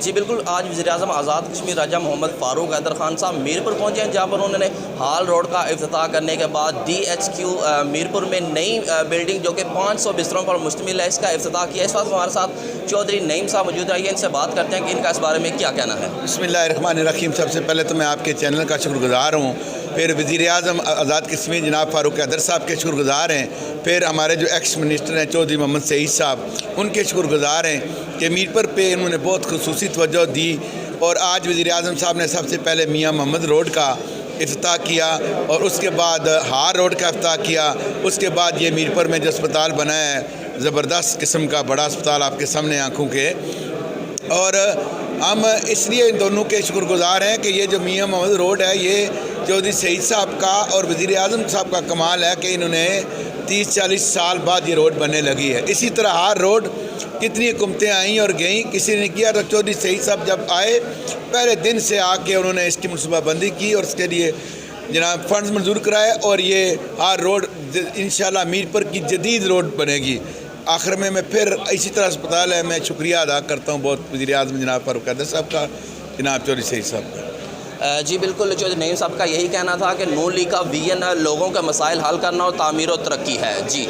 جی بالکل، آج وزیر اعظم آزاد کشمیر راجہ محمد فاروق حیدر خان صاحب میرپور پہنچے ہیں، جہاں پر انہوں نے ہال روڈ کا افتتاح کرنے کے بعد DHQ میرپور میں نئی بلڈنگ جو کہ 500 بستروں پر مشتمل ہے، اس کا افتتاح کیا۔ اس وقت ہمارے ساتھ چودھری نعیم صاحب موجود ہیں، ان سے بات کرتے ہیں کہ ان کا اس بارے میں کیا کہنا ہے۔ بسم اللہ الرحمن الرحیم۔ سب سے پہلے تو میں آپ کے چینل کا شکر گزار ہوں، پھر وزیر اعظم آزاد کشمیر جناب فاروق حیدر صاحب کے شکر گزار ہیں، پھر ہمارے جو ایکس منسٹر ہیں چودھری محمد سعید صاحب، ان کے شکر گزار ہیں کہ میرپور پہ انہوں نے بہت خصوصی توجہ دی، اور آج وزیر اعظم صاحب نے سب سے پہلے میاں محمد روڈ کا افتتاح کیا، اور اس کے بعد ہار روڈ کا افتتاح کیا۔ اس کے بعد یہ میرپور میں جو اسپتال بنا ہے، زبردست قسم کا بڑا اسپتال آپ کے سامنے آنکھوں کے، اور ہم اس لیے ان دونوں کے شکر گزار ہیں کہ یہ جو میاں محمد روڈ ہے یہ چودھری سعید صاحب کا اور وزیر اعظم صاحب کا کمال ہے کہ انہوں نے 30-40 سال بعد یہ روڈ بننے لگی ہے۔ اسی طرح ہر روڈ کتنی حکومتیں آئیں اور گئیں، کسی نے کیا، تو چودھری سعید صاحب جب آئے پہلے دن سے آ کے انہوں نے اس کی منصوبہ بندی کی اور اس کے لیے جناب فنڈز منظور کرائے، اور یہ ہر روڈ انشاءاللہ میرپور کی جدید روڈ بنے گی۔ آخر میں پھر اسی طرح اسپتال ہے، میں شکریہ ادا کرتا ہوں بہت وزیر اعظم جناب فاروق حیدر صاحب کا، جناب چودھری سعید صاحب کا۔ جی بالکل، چودھری نعیم صاحب کا یہی کہنا تھا کہ نون لیگ کا ویژن لوگوں کے مسائل حل کرنا اور تعمیر و ترقی ہے۔ جی